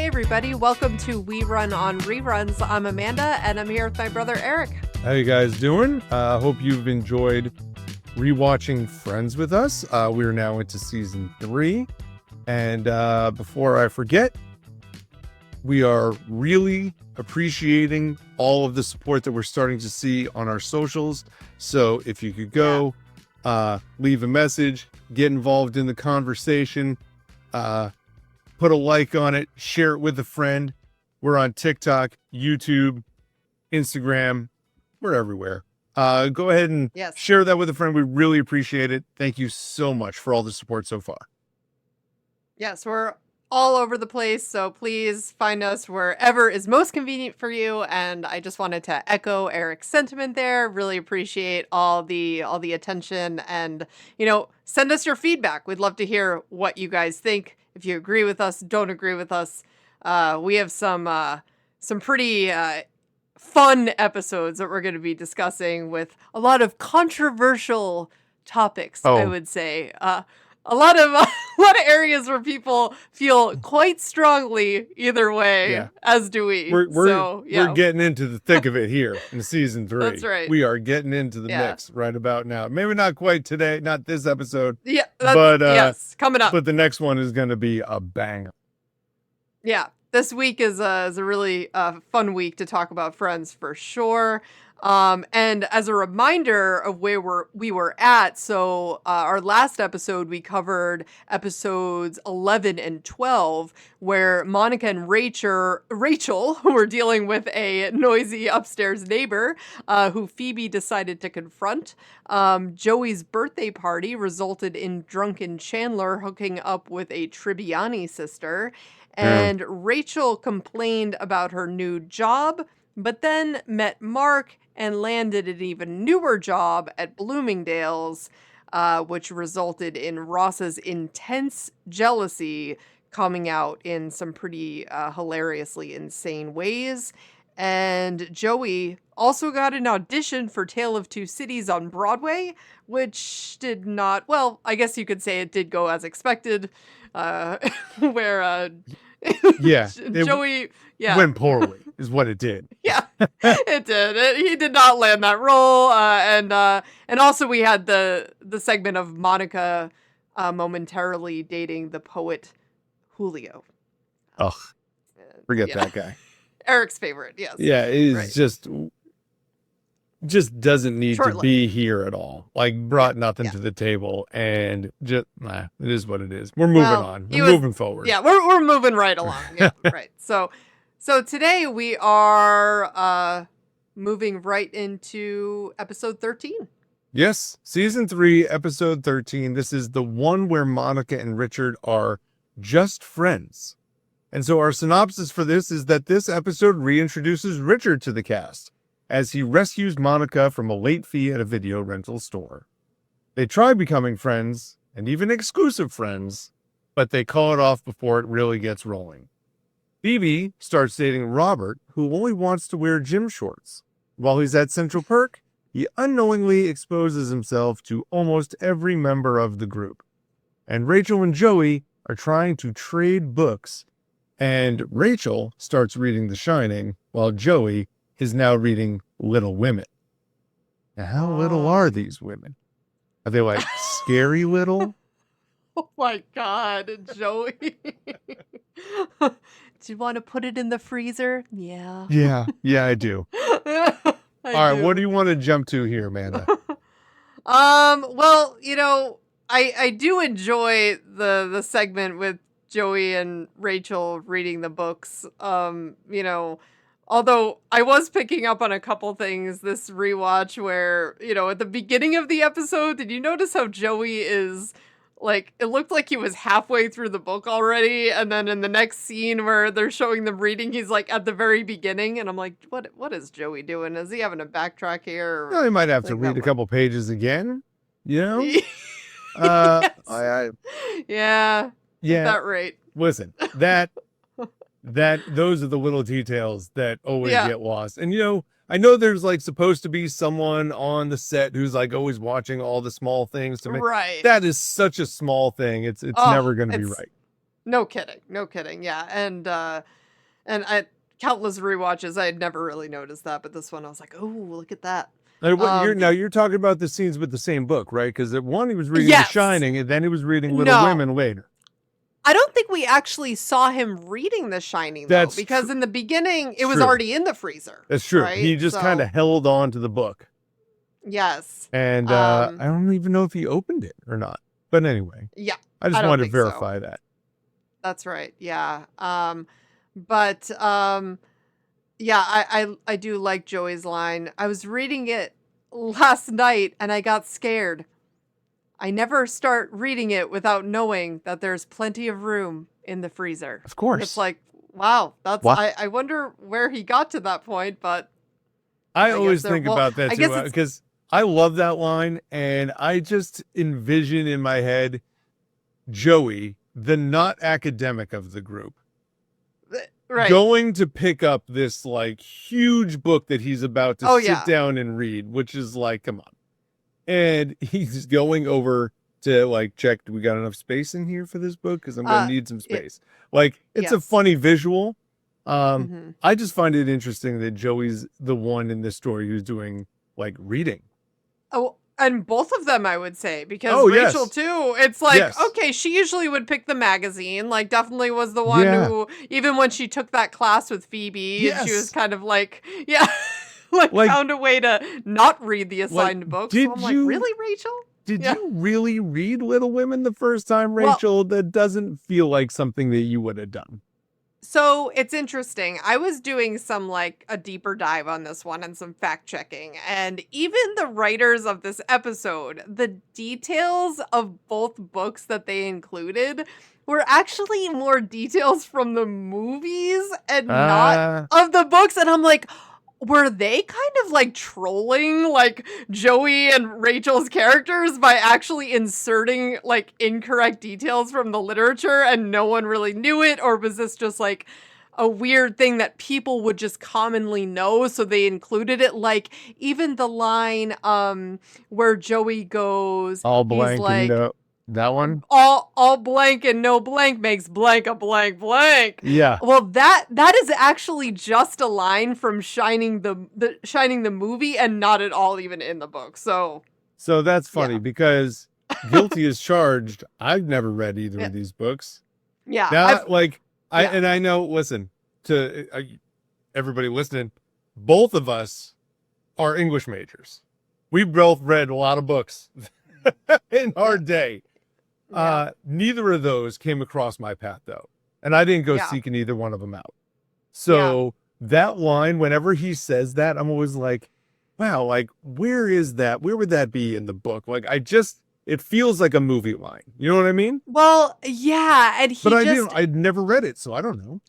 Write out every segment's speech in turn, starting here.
Hey everybody, welcome to We Run on Reruns. I'm Amanda and I'm here with my brother Eric. How you guys doing? Hope you've enjoyed rewatching Friends with us. We're now into season 3. And before I forget, we are really appreciating all of the support that we're starting to see on our socials. So if you could go leave a message, get involved in the conversation, put a like on it, share it with a friend. We're on TikTok, YouTube, Instagram. We're everywhere. Go ahead and share that with a friend. We really appreciate it. Thank you so much for all the support so far. Yes, we're all over the place, so please find us wherever is most convenient for you. And I just wanted to echo Eric's sentiment there. Really appreciate all the attention, and send us your feedback. We'd love to hear what you guys think. If you agree with us, don't agree with us. We have some pretty fun episodes that we're going to be discussing with a lot of controversial topics. I would say a lot of areas where people feel quite strongly either way, as do we. We're getting into the thick of it here in season 3. That's right. We are getting into the mix right about now. Maybe not quite today, not this episode. Yeah, but coming up. But the next one is going to be a banger. Yeah, this week is a really fun week to talk about Friends for sure. And as a reminder of where we were at, so our last episode, we covered episodes 11 and 12, where Monica and Rachel were dealing with a noisy upstairs neighbor who Phoebe decided to confront. Joey's birthday party resulted in drunken Chandler hooking up with a Tribbiani sister, and Rachel complained about her new job, but then met Mark and landed an even newer job at Bloomingdale's, which resulted in Ross's intense jealousy coming out in some pretty hilariously insane ways. And Joey also got an audition for Tale of Two Cities on Broadway, which did not, well, I guess you could say it did go as expected, where Joey went poorly is what it did. Yeah, it did. He did not land that role. And also we had the segment of Monica momentarily dating the poet Julio. Ugh, forget that guy. Eric's favorite, yes. Yeah, it's just doesn't need to be here at all. Like, brought nothing to the table, and just it is what it is. We're moving on. We're moving forward. Yeah, we're moving right along. Yeah, right. So today we are moving right into episode 13. Yes, season 3, episode 13. This is the one where Monica and Richard are just friends. And so our synopsis for this is that this episode reintroduces Richard to the cast as he rescues Monica from a late fee at a video rental store. They try becoming friends, and even exclusive friends, but they call it off before it really gets rolling. Phoebe starts dating Robert, who only wants to wear gym shorts. While he's at Central Perk, he unknowingly exposes himself to almost every member of the group. And Rachel and Joey are trying to trade books, and Rachel starts reading The Shining, while Joey is now reading Little Women. Now, how little are these women? Are they like scary little? Oh my God, Joey. Do you want to put it in the freezer? Yeah. Yeah, I do. All right, what do you want to jump to here, Amanda? Well, I do enjoy the segment with Joey and Rachel reading the books. Although I was picking up on a couple things this rewatch where, at the beginning of the episode, did you notice how Joey is like, it looked like he was halfway through the book already, and then in the next scene where they're showing them reading, he's like at the very beginning, and I'm like, what is Joey doing? Is he having to backtrack here? Well, he might have to read a couple pages again, Yes. Yeah. That right. Listen, those are the little details that always get lost. And I know there's like supposed to be someone on the set who's like always watching all the small things to make. Right. That is such a small thing. It's never going to be right. No kidding. No kidding. Yeah. And I countless rewatches, I had never really noticed that, but this one I was like, oh, look at that. And what you're talking about the scenes with the same book, right? Because at one he was reading The Yes. Shining, and then he was reading Little No. Women later. I don't think we actually saw him reading The Shining, though, That's because in the beginning, it was true. already in the freezer. That's true. Right? He just kind of held on to the book. Yes. And I don't even know if he opened it or not. But anyway. Yeah. I just don't wanted to think so. verify that. That's right. Yeah. Yeah, I do like Joey's line. I was reading it last night and I got scared. I never start reading it without knowing that there's plenty of room in the freezer. Of course. It's like, wow, that's What? I wonder where he got to that point, but I guess always they're- think well, about that I too, guess it's- because I love that line, and I just envision in my head Joey, the not academic of the group, right. going to pick up this like huge book that he's about to Oh, sit yeah. down and read, which is like, come on. And he's going over to like check, do we got enough space in here for this book? Because I'm gonna need some space. Like, it's a Yes. funny visual. Mhm. I just find it interesting that Joey's the one in this story who's doing like reading. Oh, and both of them, I would say, because Oh, yes. Rachel too. It's like, Yes. okay, she usually would pick the magazine. Like, definitely was the one Yeah. who, even when she took that class with Phoebe, and she Yes. was kind of like, yeah, like found a way to not read the assigned book. So did I'm like, you- really, Rachel? Did Yeah. you really read Little Women the first time, Well- Rachel? That doesn't feel like something that you would have done. So it's interesting. I was doing some like a deeper dive on this one and some fact checking. And even the writers of this episode, the details of both books that they included were actually more details from the movies and not of the books. And I'm like, were they kind of like trolling like Joey and Rachel's characters by actually inserting like incorrect details from the literature and no one really knew it? Or was this just like a weird thing that people would just commonly know, so they included it? Like even the line where Joey goes, All he's blank like, and no, that one? all blank and no blank makes blank a blank blank. Yeah. Well, that is actually just a line from Shining the Shining the movie, and not at all even in the book. So that's funny Yeah. because Guilty as Charged, I've never read either Yeah. of these books. yeah, That like yeah. and I know, listen, to everybody listening, both of us are English majors. We both read a lot of books in our day. Neither of those came across my path though. And I didn't go Yeah. seeking either one of them out. So that line, whenever he says that, I'm always like, wow, like where is that? Where would that be in the book? Like it feels like a movie line. You know what I mean? Well, yeah, and he But just I'd never read it, so I don't know.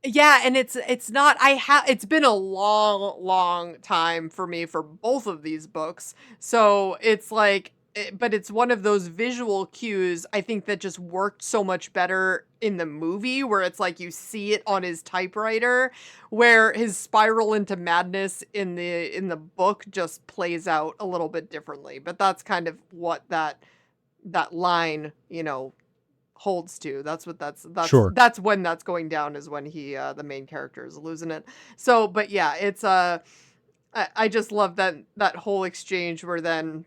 yeah, and it's not it's been a long time for me for both of these books. So it's like but it's one of those visual cues I think that just worked so much better in the movie, where it's like you see it on his typewriter, where his spiral into madness in the book just plays out a little bit differently. But that's kind of what that line, holds to. That's Sure. that's when that's going down, is when he the main character is losing it. So but yeah, it's I just love that whole exchange where then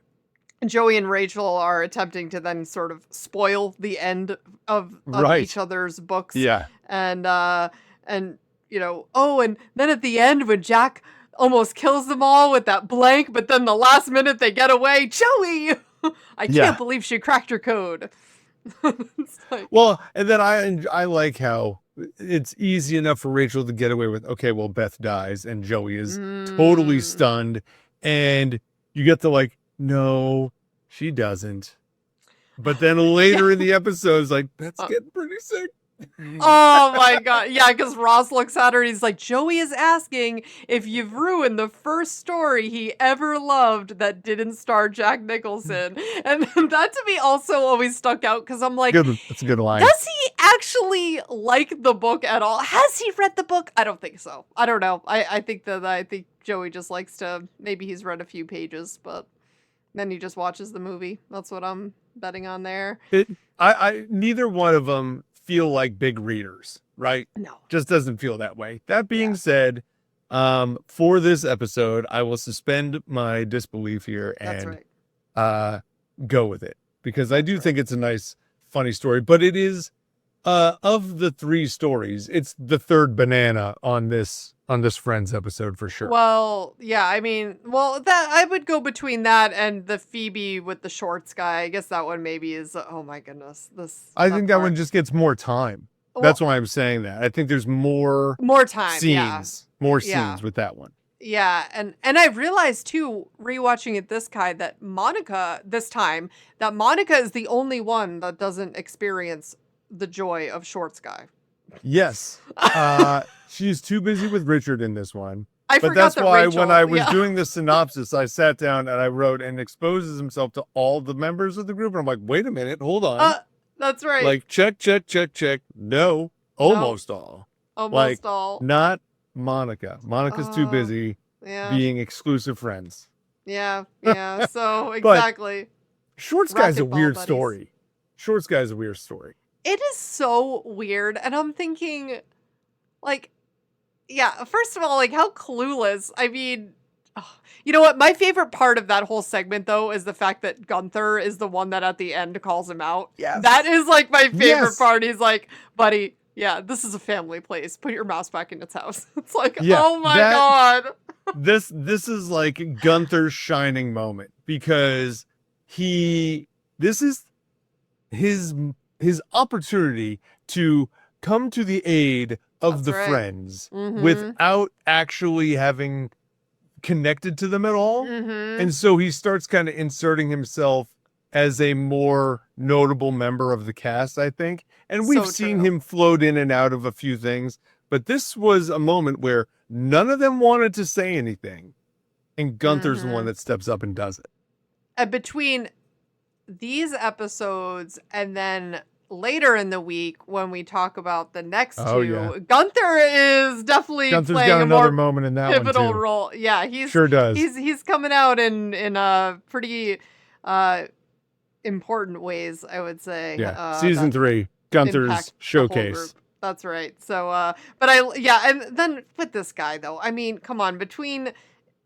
Joey and Rachel are attempting to then sort of spoil the end of Right. each other's books. Yeah. And and then at the end when Jack almost kills them all with that blank, but then the last minute they get away, Joey, I Yeah. can't believe she cracked her code. It's like, Well, and then I like how it's easy enough for Rachel to get away with, okay, well, Beth dies and Joey is totally stunned. And you get to like, no, she doesn't. But then later in the episode, it's like, Beth's getting pretty sick. oh my god, yeah, because Ross looks at her and he's like, Joey is asking if you've ruined the first story he ever loved that didn't star Jack Nicholson. And that to me also always stuck out, because I'm like, Good. That's a good line. does he actually like the book at all? Has he read the book? I don't think so. I don't know. I think Joey just likes to, maybe he's read a few pages, but then he just watches the movie. That's what I'm betting on there. I neither one of them feel like big readers, right? No. Just doesn't feel that way. That being said, for this episode, I will suspend my disbelief here That's and right. go with it, because I do think it's a nice, funny story, but it is, of the 3 stories, it's the third banana on this Friends episode for sure. Well, yeah, I mean, that I would go between that and the Phoebe with the shorts guy. I guess that one maybe is, oh my goodness, I think that part. one just gets more time. Well, That's why I'm saying that. I think there's more time, scenes, more scenes Yeah. with that one. Yeah, and I realized too, rewatching it that Monica is the only one that doesn't experience the joy of shorts guy. Yes. She's too busy with Richard in this one. I But forgot that's that why Rachel, when I was doing the synopsis, I sat down and I wrote, and exposes himself to all the members of the group. And I'm like, wait a minute, hold on. That's right. Like, check. No, almost all. Almost all. Not Monica. Monica's too busy being exclusive friends. Yeah. So exactly. Shorts Guy's a Racquetball weird buddies. story. Shorts Guy's a weird story. It is so weird, and I'm thinking, like, first of all, like, how clueless. I mean, you know what? My favorite part of that whole segment, though, is the fact that Gunther is the one that at the end calls him out. Yes. That is, like, my favorite Yes. part. He's like, buddy, this is a family place. Put your mouse back in its house. It's like, Yeah, oh my God. This is like Gunther's shining moment, because this is his opportunity to come to the aid of That's the right. friends Mhm. without actually having connected to them at all. Mhm. And so he starts kind of inserting himself as a more notable member of the cast, I think. And we've So seen true. him float in and out of a few things, but this was a moment where none of them wanted to say anything. And Gunther's the one Mhm. that steps up and does it. And between these episodes and then later in the week when we talk about the next Oh, two, yeah. Gunther is definitely Gunther's playing got a another more moment in that pivotal one too. role. Yeah, he's Sure does. he's coming out in pretty important ways, I would say. Yeah. Season that 3, Gunther's impact the whole showcase. group. That's right. So, and then with this guy though, I mean, come on, between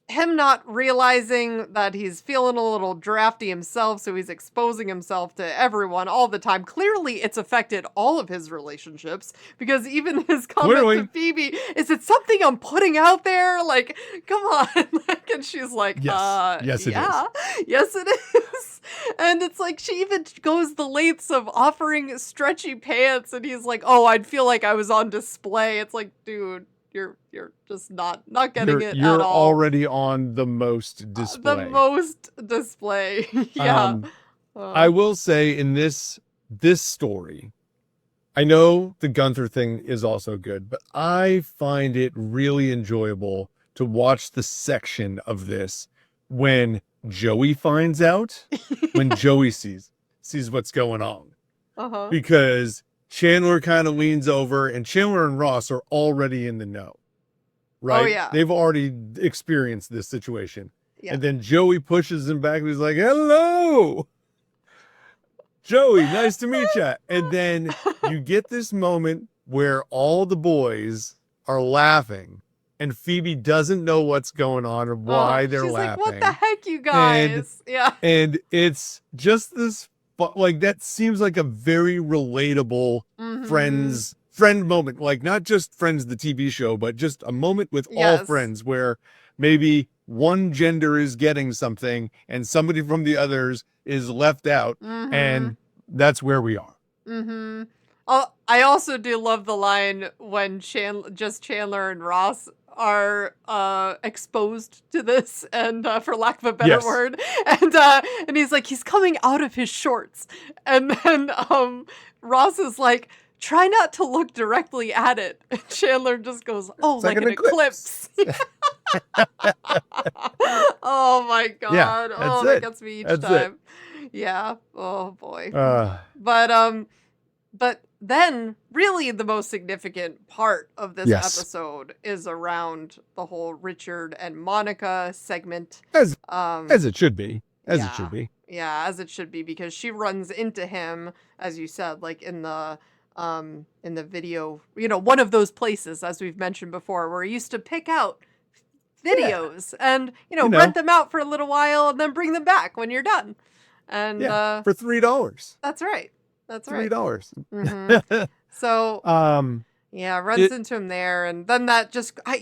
him not realizing that he's feeling a little drafty himself, so he's exposing himself to everyone all the time. Clearly, it's affected all of his relationships, because even his comment Clearly. to Phoebe, is it something I'm putting out there? Like, come on. Like, and she's like, Yes. Yes, it is. Yes, it is. And it's like, she even goes the lengths of offering stretchy pants, and he's like, oh, I'd feel like I was on display. It's like, dude, you're just not getting it You're at all. already on the most display. The most display. Yeah. I will say in this story, I know the Gunther thing is also good, but I find it really enjoyable to watch the section of this when Joey finds out, when Joey sees what's going on. Uh-huh. Because Chandler kind of leans over, and Chandler and Ross are already in the know. Right? Oh, yeah. They've already experienced this situation. Yeah. And then Joey pushes him back and he's like, hello, Joey, nice to meet you. And then you get this moment where all the boys are laughing and Phoebe doesn't know what's going on or why they're she's laughing. like, what the heck, you guys? And it's just this, like, that seems like a very relatable Mhm. friend moment. Like, not just Friends, the TV show, but just a moment with all Yes. friends where maybe one gender is getting something and somebody from the others is left out. Mhm. And that's where we are. Mm-hmm. I also do love the line when Chandler and Ross are exposed to this, and for lack of a better Yes. word, and he's like, he's coming out of his shorts, and then Ross is like, try not to look directly at it, and Chandler just goes, oh, It's like an eclipse. Oh my God. Yeah, Oh, that's that it. gets me each That's it. time. Yeah. Oh boy. Uh, But then really the most significant part of this Yes. episode is around the whole Richard and Monica segment. as it should be. As yeah. it should be. Yeah, as it should be, because she runs into him, as you said, like in the in the video, one of those places, as we've mentioned before, where he used to pick out videos and, rent them out for a little while and then bring them back when you're done. And for $3. That's right. That's right. $3. Mm-hmm. So, runs into him there, and then that just, I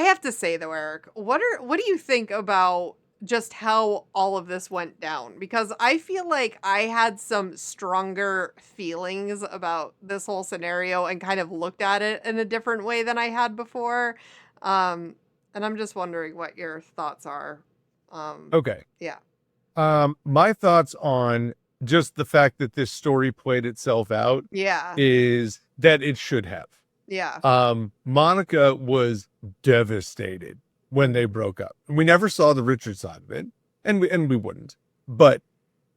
have to say though, Eric, what do you think about just how all of this went down? Because I feel like I had some stronger feelings about this whole scenario and kind of looked at it in a different way than I had before. And I'm just wondering what your thoughts are. Okay. Yeah. My thoughts on just the fact that this story played itself out is that it should have. Yeah. Monica was devastated when they broke up. We never saw the Richard side of it, and we wouldn't. But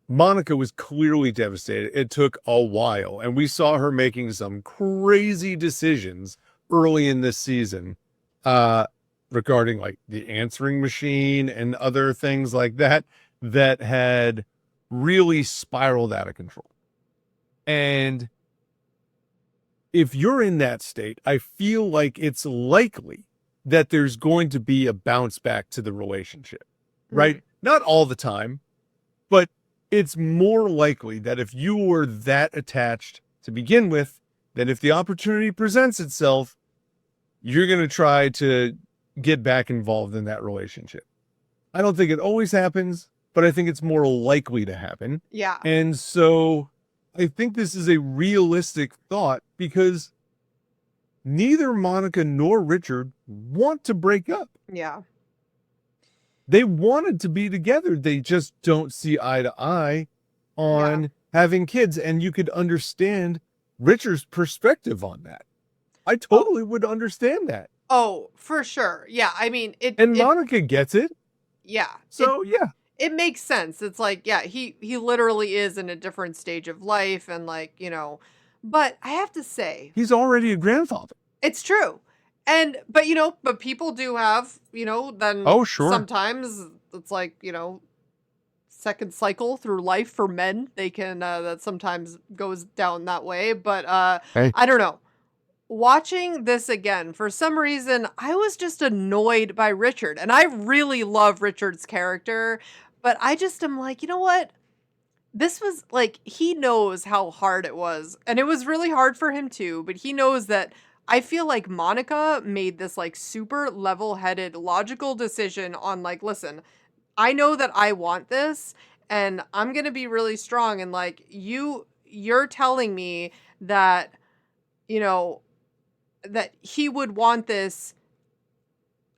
Monica was clearly devastated. It took a while, and we saw her making some crazy decisions early in this season, regarding like the answering machine and other things like that had really spiraled out of control. And if you're in that state, I feel like it's likely that there's going to be a bounce back to the relationship, right? Not all the time, but it's more likely that if you were that attached to begin with, that if the opportunity presents itself, you're going to try to get back involved in that relationship. I don't think it always happens, but I think it's more likely to happen. Yeah. And so I think this is a realistic thought because neither Monica nor Richard want to break up. Yeah. They wanted to be together. They just don't see eye to eye on having kids. And you could understand Richard's perspective on that. I totally would understand that. Oh, for sure. Yeah. I mean, Monica gets it. Yeah. So, it makes sense. It's like, yeah, he literally is in a different stage of life, and like, but I have to say, he's already a grandfather. It's true. But people do have, then sometimes it's like, second cycle through life for men. They can, that sometimes goes down that way. But I don't know. Watching this again, for some reason, I was just annoyed by Richard. And I really love Richard's character. But I just am like, you know what? This was like, he knows how hard it was. And it was really hard for him too. But he knows that I feel like Monica made this like super level-headed, logical decision on like, listen, I know that I want this and I'm going to be really strong. And like, you're telling me that, that he would want this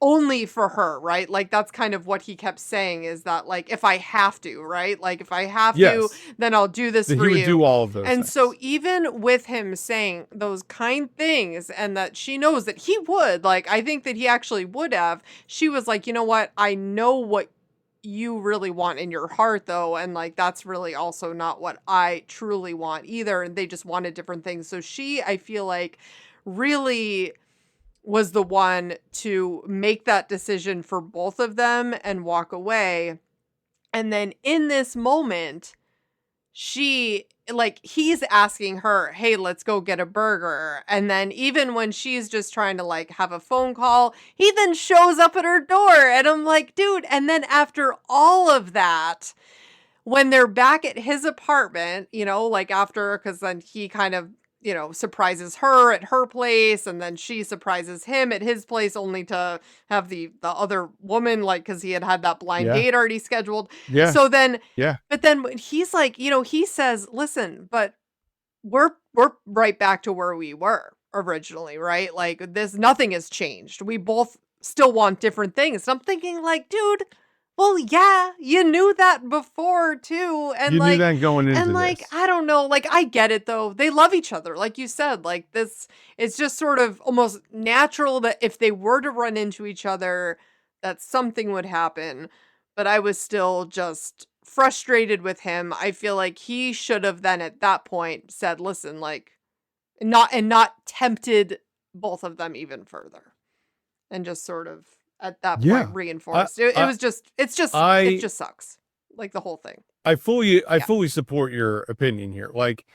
only for her, right? Like, that's kind of what he kept saying, is that like, if I have to, right? Like, if I have to, then I'll do this for you. He would do all of those and things. So even with him saying those kind things, and that she knows that he would, like, I think that he actually would have, she was like, you know what? I know what you really want in your heart though. And like, that's really also not what I truly want either. And they just wanted different things. So she, I feel like, really was the one to make that decision for both of them and walk away. And then in this moment, he's asking her, hey, let's go get a burger. And then even when she's just trying to like have a phone call, he then shows up at her door. And I'm like, dude. And then after all of that, when they're back at his apartment, because then he kind of, surprises her at her place, and then she surprises him at his place, only to have the other woman, like, because he had that blind date already scheduled. Yeah. So then, but then he's like, he says, listen, but we're right back to where we were originally, right? Like, nothing has changed. We both still want different things. And I'm thinking like, dude, well, yeah, you knew that before too. And you knew that going into this. I don't know, like, I get it though. They love each other. Like you said, like this, it's just sort of almost natural that if they were to run into each other, that something would happen. But I was still just frustrated with him. I feel like he should have then at that point said, listen, like, not tempted both of them even further. And just sort of at that point reinforced. It just sucks. Like the whole thing. I fully support your opinion here. Like,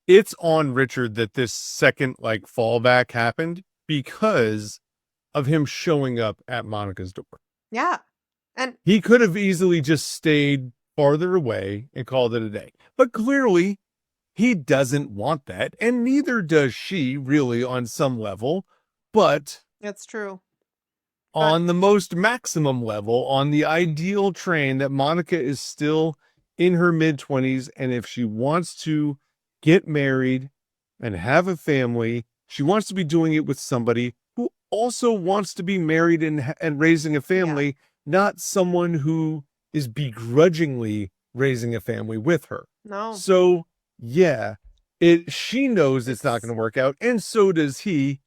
it's on Richard that this second like fallback happened because of him showing up at Monica's door. Yeah. And he could have easily just stayed farther away and called it a day. But clearly he doesn't want that. And neither does she really on some level. But that's true. On the most maximum level, on the ideal train, that Monica is still in her mid-20s. And if she wants to get married and have a family, she wants to be doing it with somebody who also wants to be married and raising a family, not someone who is begrudgingly raising a family with her. No. So, yeah, she knows it's not going to work out, and so does he,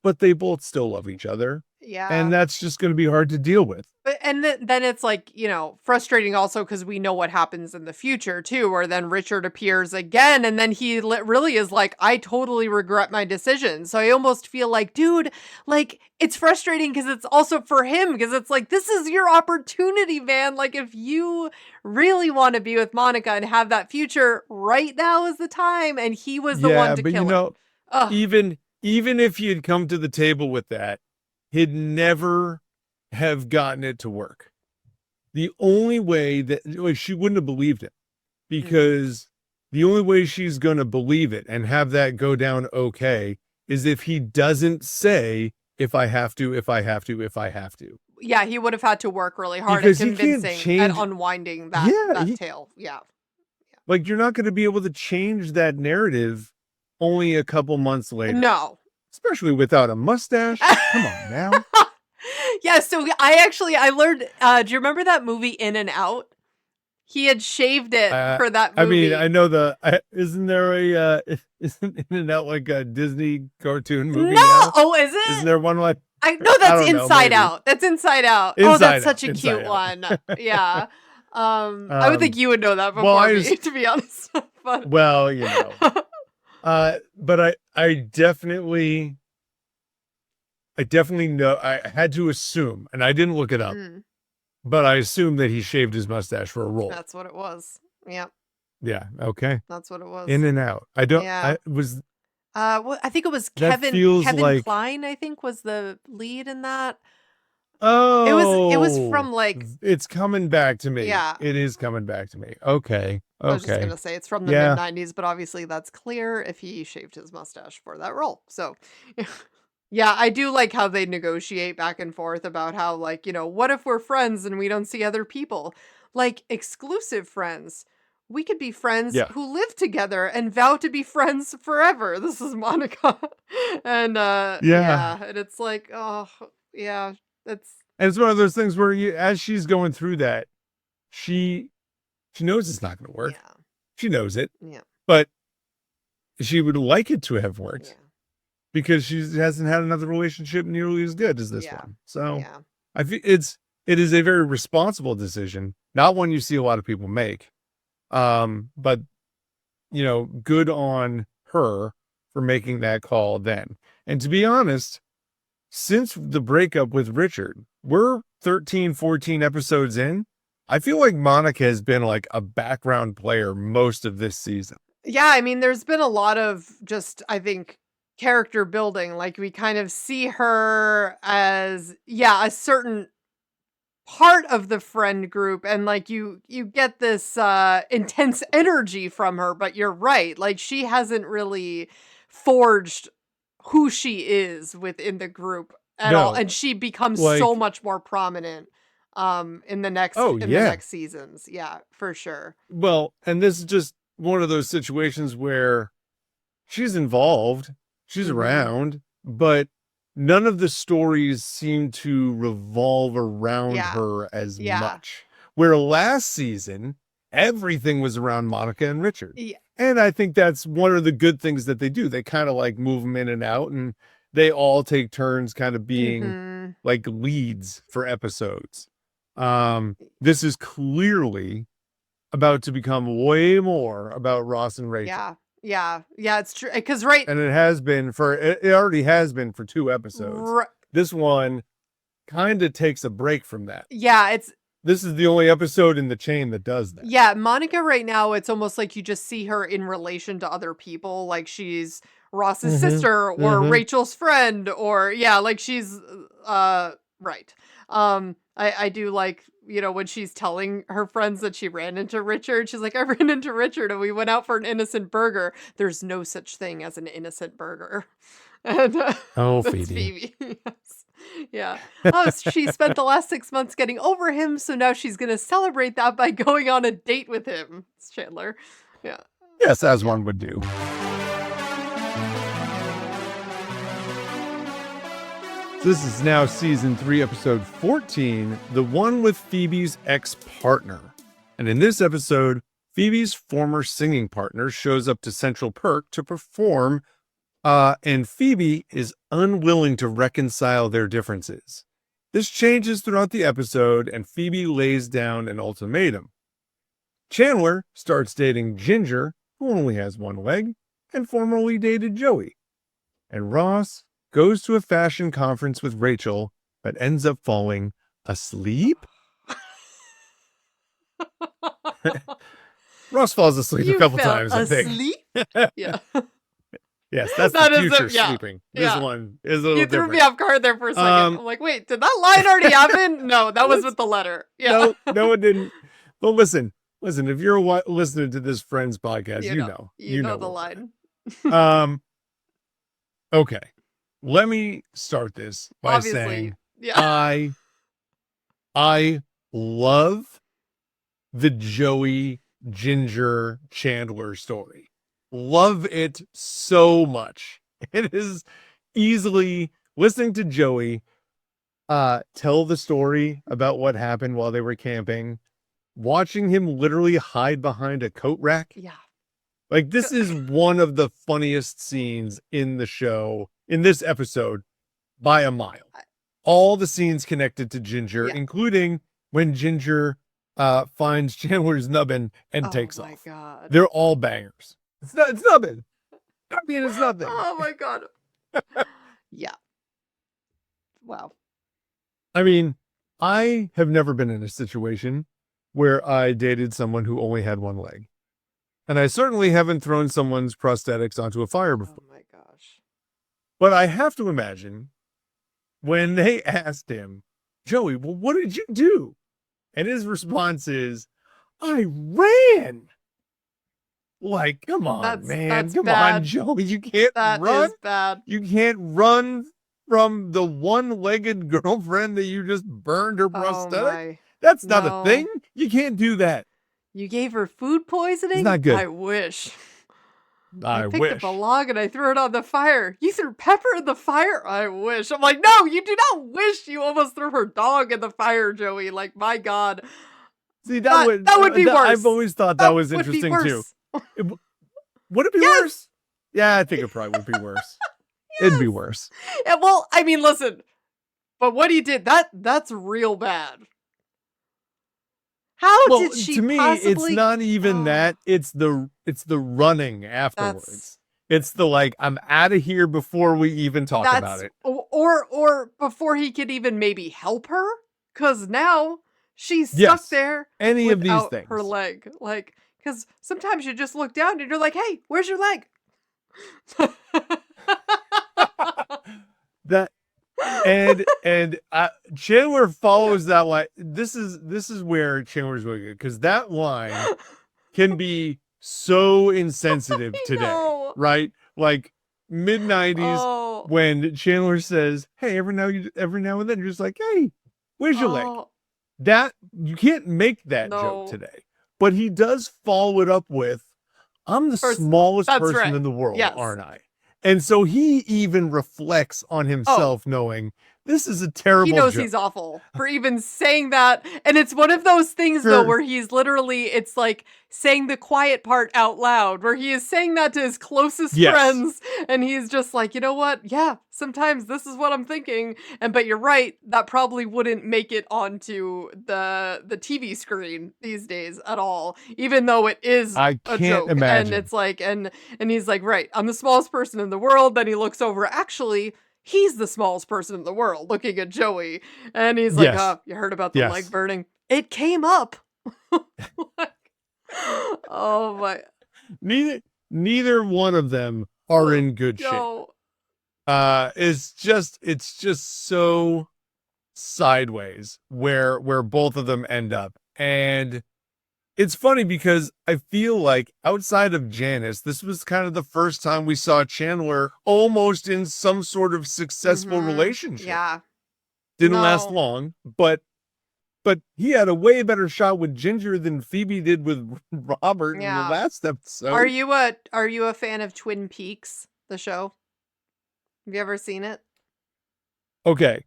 but they both still love each other. Yeah. And that's just going to be hard to deal with. But, and then it's like, frustrating also because we know what happens in the future too, where then Richard appears again and then he really is like, I totally regret my decision. So I almost feel like, dude, like it's frustrating because it's also for him because it's like, this is your opportunity, man. Like if you really want to be with Monica and have that future, right now is the time. And he was the one to kill him. Even if he had come to the table with that, he'd never have gotten it to work. The only way that she wouldn't have believed it, because the only way she's going to believe it and have that go down okay is if he doesn't say, if I have to, if I have to, if I have to. Yeah, he would have had to work really hard at convincing and unwinding that tale. Yeah. Like, you're not going to be able to change that narrative only a couple months later. No. Especially without a mustache. Come on now. Yeah, so I learned, do you remember that movie In and Out? He had shaved it for that movie. I mean, I know isn't there isn't In and Out like a Disney cartoon movie now? Oh, is it? Isn't there one like? No, that's Inside Out. That's Inside Out. Oh, that's such a cute one. Yeah. I would think you would know that before me, to be honest. But... Well, but I definitely know. I had to assume, and I didn't look it up, but I assumed that he shaved his mustache for a role. That's what it was. Yep. Yeah. Okay. That's what it was. In and Out. I don't. Yeah. I think it was Kevin Kline. I think was the lead in that. Oh, it was from like. It's coming back to me. Yeah. It is coming back to me. Okay. I was just gonna say it's from the mid-90s, but obviously that's clear if he shaved his mustache for that role. So, yeah, I do like how they negotiate back and forth about how, like, what if we're friends and we don't see other people? Like, exclusive friends. We could be friends who live together and vow to be friends forever. This is Monica. And, and it's like, oh, yeah, and it's one of those things where as she's going through that, she knows it's not going to work. Yeah. She knows it. Yeah. But she would like it to have worked. Yeah. Because she hasn't had another relationship nearly as good as this one. So I feel it is a very responsible decision, not one you see a lot of people make. But good on her for making that call then. And to be honest, since the breakup with Richard, we're 13, 14 episodes in. I feel like Monica has been like a background player most of this season. Yeah, I mean, there's been a lot of just, I think, character building. Like, we kind of see her as a certain part of the friend group, and like you get this intense energy from her, but you're right, like she hasn't really forged who she is within the group at all, and she becomes so much more prominent in the next the next seasons. Yeah, for sure. Well, and this is just one of those situations where she's involved. She's around, but none of the stories seem to revolve around her as much. Where last season, everything was around Monica and Richard. Yeah. And I think that's one of the good things that they do. They kind of like move them in and out, and they all take turns kind of being like leads for episodes. This is clearly about to become way more about Ross and Rachel. Yeah, it's true. Because and it already has been for 2 episodes. This one kind of takes a break from that. Yeah, this is the only episode in the chain that does that. Yeah, Monica right now, it's almost like you just see her in relation to other people, like she's Ross's sister or Rachel's friend, or yeah, like she's right. I do like, when she's telling her friends that she ran into Richard, she's like, I ran into Richard and we went out for an innocent burger. There's no such thing as an innocent burger. And that's Phoebe. Yes. Yeah. Oh, she spent the last 6 months getting over him, so now she's going to celebrate that by going on a date with him. It's Chandler. Yeah. Yes, as one would do. This is now season 3, episode 14, The One with Phoebe's ex-partner. And in this episode, Phoebe's former singing partner shows up to Central Perk to perform, and Phoebe is unwilling to reconcile their differences. This changes throughout the episode, and Phoebe lays down an ultimatum. Chandler starts dating Ginger, who only has one leg, and formerly dated Joey. And Ross goes to a fashion conference with Rachel, but ends up falling asleep? Ross falls asleep a couple times, I think. Asleep? Yeah. Yes, that's the future sleeping. This one is a little You threw different. me off guard there for a second. I'm like, wait, did that line already happen? No, that was with the letter. Yeah. No, it didn't. But listen, if you're listening to this Friends podcast, you know. You know the line. Okay. Let me start this by saying I love the Joey Ginger Chandler story. Love it so much. It is easily listening to Joey tell the story about what happened while they were camping, watching him literally hide behind a coat rack. Yeah. Like, this is one of the funniest scenes in the show, in this episode, by a mile. All the scenes connected to Ginger, including when Ginger finds Chandler's nubbin and takes off. Oh my God. They're all bangers. It's nubbin. I mean, it's nothing. Oh my God. Yeah. Wow. I mean, I have never been in a situation where I dated someone who only had one leg. And I certainly haven't thrown someone's prosthetics onto a fire before. Oh my gosh. But I have to imagine when they asked him, Joey, well, what did you do? And his response is, I ran. Like, come on, man. Come on, Joey. You can't run. That is bad. You can't run from the one-legged girlfriend that you just burned her prosthetic. That's not a thing. You can't do that. You gave her food poisoning? It's not good. I wish. I picked up a log and I threw it on the fire. You threw pepper in the fire? I wish. I'm like, no, you do not wish. You almost threw her dog in the fire, Joey. Like, my God. See, that would be worse. I've always thought that was interesting too. Would it be worse? Yeah, I think it probably would be worse. It'd be worse. Yeah, well, I mean, listen, but what he did, that's real bad. How did she to me, it's not even that. It's the running afterwards. It's the like, I'm out of here before we even talk about it. Or before he could even maybe help her. Because now she's stuck there. Any of these things. Her leg. Like, because sometimes you just look down and you're like, hey, where's your leg? And Chandler follows that line. This is where Chandler's really good, because that line can be so insensitive today, right? Like mid-90s when Chandler says, hey, every now and then you're just like, hey, where's your leg? That you can't make that joke today. But he does follow it up with, I'm the smallest person in the world, aren't I? And so he even reflects on himself knowing this is a terrible joke. He knows he's awful for even saying that. And it's one of those things, though, where he's literally, it's like saying the quiet part out loud, where he is saying that to his closest friends. And he's just like, you know what? Yeah, sometimes this is what I'm thinking. But you're right. That probably wouldn't make it onto the TV screen these days at all, even though it is a joke. Imagine. And it's like, and he's like, right, I'm the smallest person in the world. Then he looks over, actually, he's the smallest person in the world, looking at Joey. And he's like, you heard about the leg burning? It came up. Oh my. Neither one of them are in good shape. No. It's just so sideways where both of them end up. And it's funny because I feel like outside of Janice, this was kind of the first time we saw Chandler almost in some sort of successful relationship. Yeah. Didn't last long, but he had a way better shot with Ginger than Phoebe did with Robert in the last episode. Are you a fan of Twin Peaks, the show? Have you ever seen it? Okay.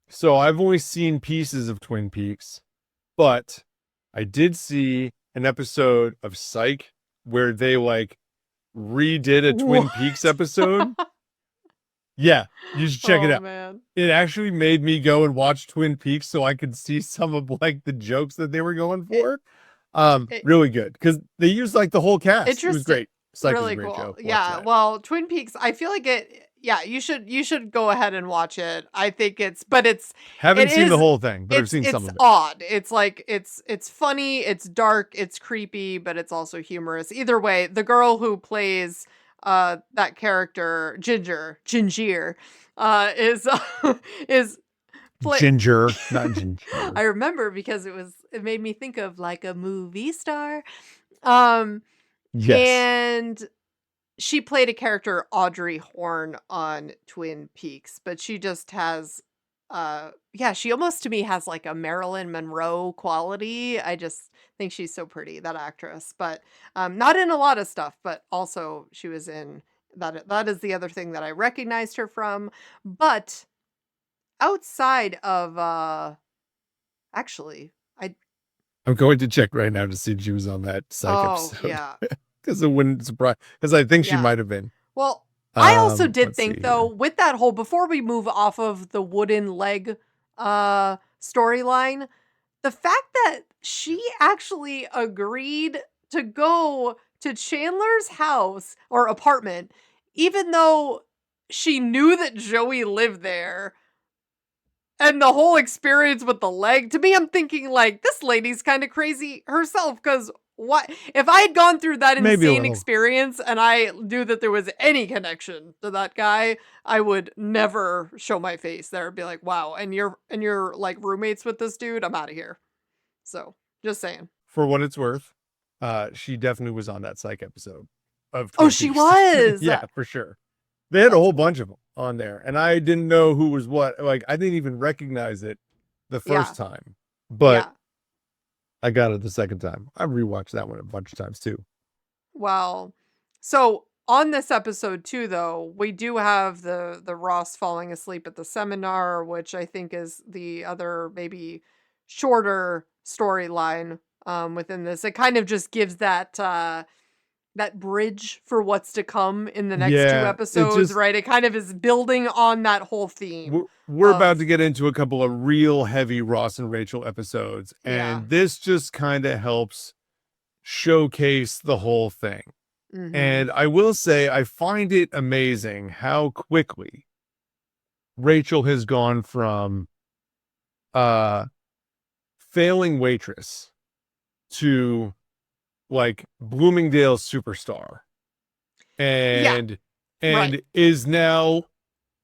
So I've only seen pieces of Twin Peaks, but I did see an episode of Psych where they like redid a Twin Peaks episode. Yeah, you should check it out. Man. It actually made me go and watch Twin Peaks so I could see some of like the jokes that they were going for. Really good because they used like the whole cast. It was great. Psych really was a great cool. Show. Yeah, well, Twin Peaks, I feel like it. Yeah, you should go ahead and watch it. I think haven't seen the whole thing, but I've seen some of it. It's odd. It's like it's funny, it's dark, it's creepy, but it's also humorous. Either way, the girl who plays that character Ginger is Ginger, not Ginger. I remember because it made me think of like a movie star. Yes. And she played a character, Audrey Horne, on Twin Peaks, but she just has, she almost to me has like a Marilyn Monroe quality. I just think she's so pretty, that actress, but not in a lot of stuff, but also she was in that. That is the other thing that I recognized her from. But outside of, actually, I'm going to check right now to see if she was on that Psych episode. Yeah. Because it wouldn't surprise. Because I think she might have been. Well, I also did think though, with that whole, before we move off of the wooden leg storyline, the fact that she actually agreed to go to Chandler's house or apartment, even though she knew that Joey lived there. And the whole experience with the leg, to me, I'm thinking like, this lady's kind of crazy herself, because what if I had gone through that insane experience and I knew that there was any connection to that guy, I would never show my face there and be like, wow, and you're like roommates with this dude, I'm out of here. So just saying. For what it's worth, she definitely was on that Psych episode of Twin Peaks. She was. Yeah, for sure. They had a whole bunch of them on there, and I didn't know who was what. Like, I didn't even recognize it the first time, but I got it the second time. I rewatched that one a bunch of times too. Well, so on this episode too, though, we do have the Ross falling asleep at the seminar, which I think is the other maybe shorter storyline within this. It kind of just gives that bridge for what's to come in the next 2 episodes, right? It kind of is building on that whole theme. We're about to get into a couple of real heavy Ross and Rachel episodes, and this just kind of helps showcase the whole thing. Mm-hmm. And I will say, I find it amazing how quickly Rachel has gone from failing waitress to like Bloomingdale's superstar, and is now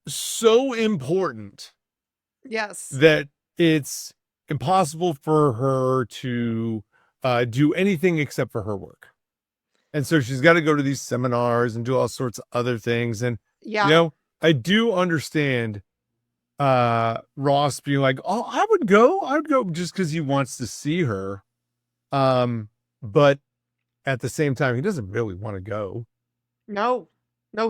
so important, that it's impossible for her to do anything except for her work, and so she's got to go to these seminars and do all sorts of other things. And you know, I do understand Ross being like, oh, I would go just because he wants to see her, but at the same time, he doesn't really want to go. No,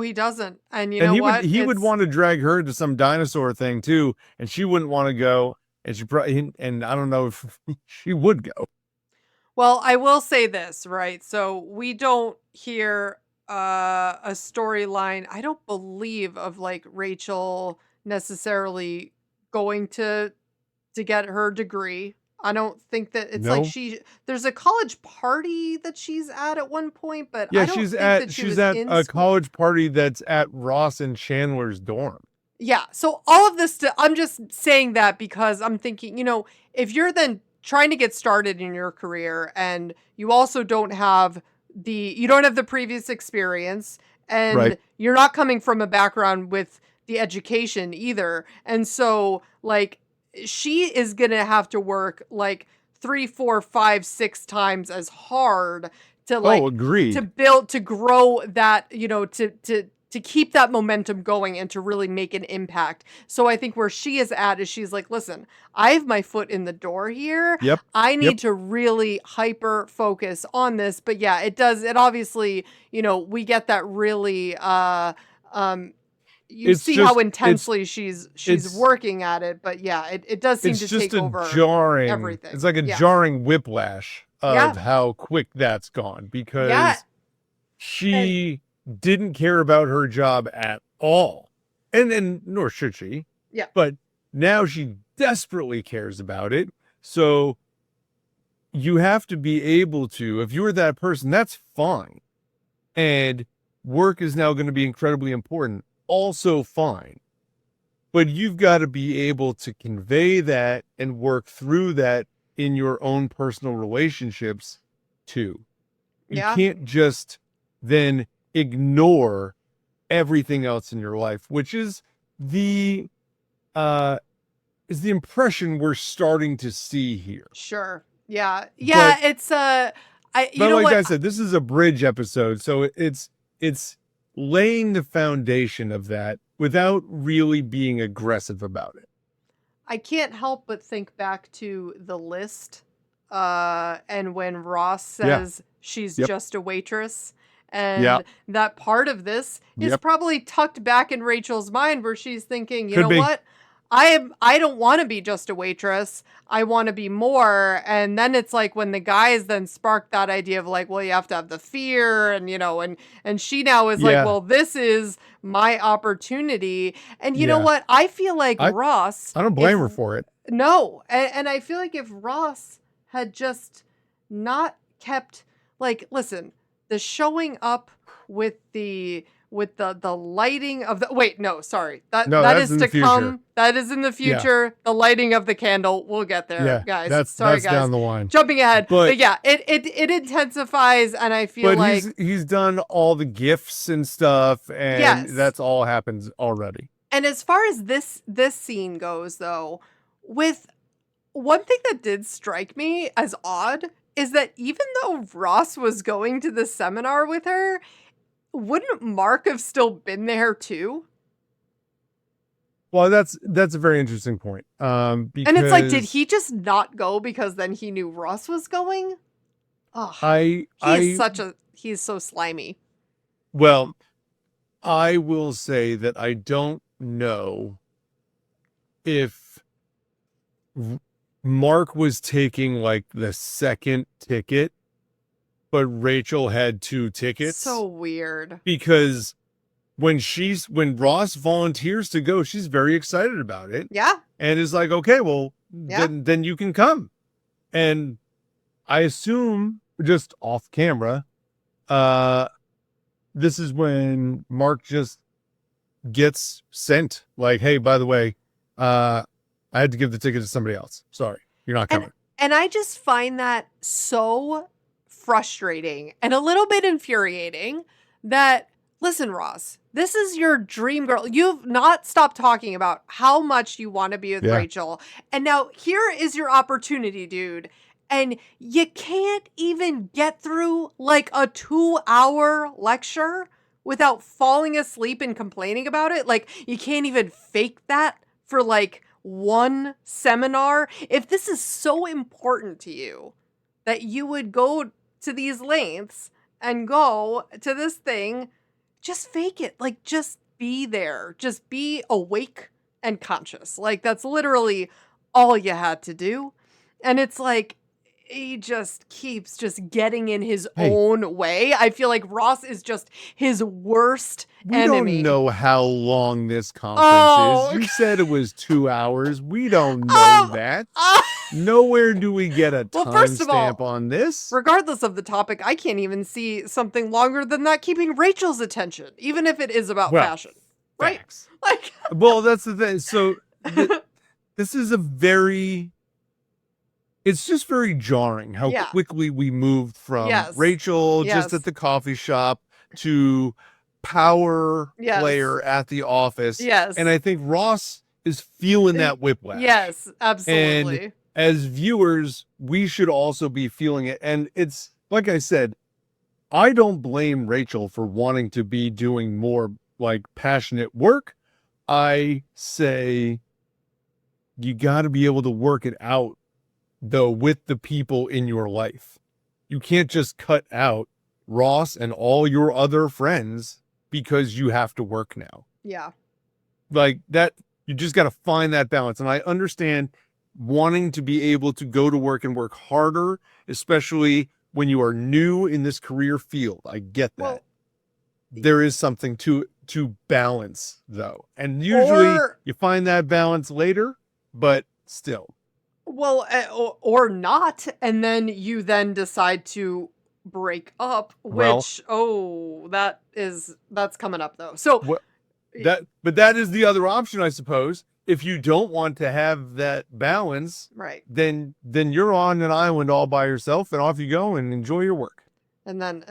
he doesn't. And you know what? He would want to drag her to some dinosaur thing too, and she wouldn't want to go. And she probably, and I don't know if she would go. Well, I will say this, right? So we don't hear a storyline, I don't believe, of like Rachel necessarily going to get her degree. I don't think that it's like there's a college party that she's at one point, but I don't she's think at that she's at a college party that's at Ross and Chandler's dorm. Yeah. So all of this, I'm just saying that because I'm thinking, you know, if you're then trying to get started in your career, and you also don't have the previous experience, and Right. you're not coming from a background with the education either. And so like she is going to have to work like 3, 4, 5, 6 times as hard to like agreed. to grow that, to keep that momentum going and to really make an impact. So I think where she is at is she's like, listen, I have my foot in the door here. Yep. I need to really hyper focus on this. But yeah, it obviously, we get that really, you see how intensely she's working at it, but yeah, it does seem to take over everything. It's like a jarring whiplash of how quick that's gone, because she didn't care about her job at all, and nor should she. Yeah. But now she desperately cares about it. So you have to be able to, if you're that person, that's fine. And work is now going to be incredibly important. Also fine. But you've got to be able to convey that and work through that in your own personal relationships too. You can't just then ignore everything else in your life, which is the impression we're starting to see here. Sure. Yeah. Yeah. But, it's but like I said, this is a bridge episode, so it's laying the foundation of that without really being aggressive about it. I can't help but think back to The List, and when Ross says she's just a waitress, and that part of this is probably tucked back in Rachel's mind, where she's thinking, you know what? I don't want to be just a waitress. I want to be more. And then it's like when the guys then spark that idea of like, well, you have to have the fear, and and she now is like, well, this is my opportunity. And you know what? I feel like Ross, I don't blame her for it. No. And I feel like if Ross had just not kept, like, listen, the showing up with the lighting of the that is to come. That is in the future. The lighting of the candle. We'll get there, guys. That's guys. Down the line. Jumping ahead. But yeah, it intensifies, and I feel like he's done all the gifts and stuff, and that's all happens already. And as far as this scene goes, though, with one thing that did strike me as odd is that even though Ross was going to the seminar with her, wouldn't Mark have still been there too? Well, that's a very interesting point. Because... And it's like, did he just not go because then he knew Ross was going? Oh, he's so slimy. Well, I will say that I don't know if Mark was taking like the second ticket, but Rachel had 2 tickets. So weird. Because when Ross volunteers to go, she's very excited about it. Yeah. And is like, okay, well, then you can come. And I assume, just off camera, this is when Mark just gets sent. Like, hey, by the way, I had to give the ticket to somebody else. Sorry, you're not coming. And I just find that so frustrating and a little bit infuriating that, listen, Ross, this is your dream girl. You've not stopped talking about how much you want to be with Rachel. And now here is your opportunity, dude. And you can't even get through like a 2-hour lecture without falling asleep and complaining about it. Like, you can't even fake that for like one seminar. If this is so important to you that you would go to these lengths and go to this thing, just fake it. Like, just be there. Just be awake and conscious. Like, that's literally all you had to do. And it's like, he just keeps just getting in his own way. I feel like Ross is just his worst enemy. We don't know how long this conference is. You said it was 2 hours. We don't know that. Nowhere do we get a timestamp on this. Regardless of the topic, I can't even see something longer than that keeping Rachel's attention, even if it is about fashion. Right? Facts. Like, well, that's the thing. So this is a very it's just very jarring how Yeah. quickly we moved from Yes. Rachel just Yes. at the coffee shop to power Yes. player at the office. Yes. And I think Ross is feeling that whiplash. Yes, absolutely. And as viewers, we should also be feeling it. And it's like I said, I don't blame Rachel for wanting to be doing more like passionate work. I say you got to be able to work it out, though, with the people in your life. You can't just cut out Ross and all your other friends because you have to work now. Yeah. Like that, you just got to find that balance. And I understand wanting to be able to go to work and work harder, especially when you are new in this career field. I get that. Well, there is something to balance, though. And usually you find that balance later, but still. Well, or not, and then you then decide to break up, which that's coming up though. So but that is the other option, I suppose. If you don't want to have that balance, right, then you're on an island all by yourself, and off you go and enjoy your work. But then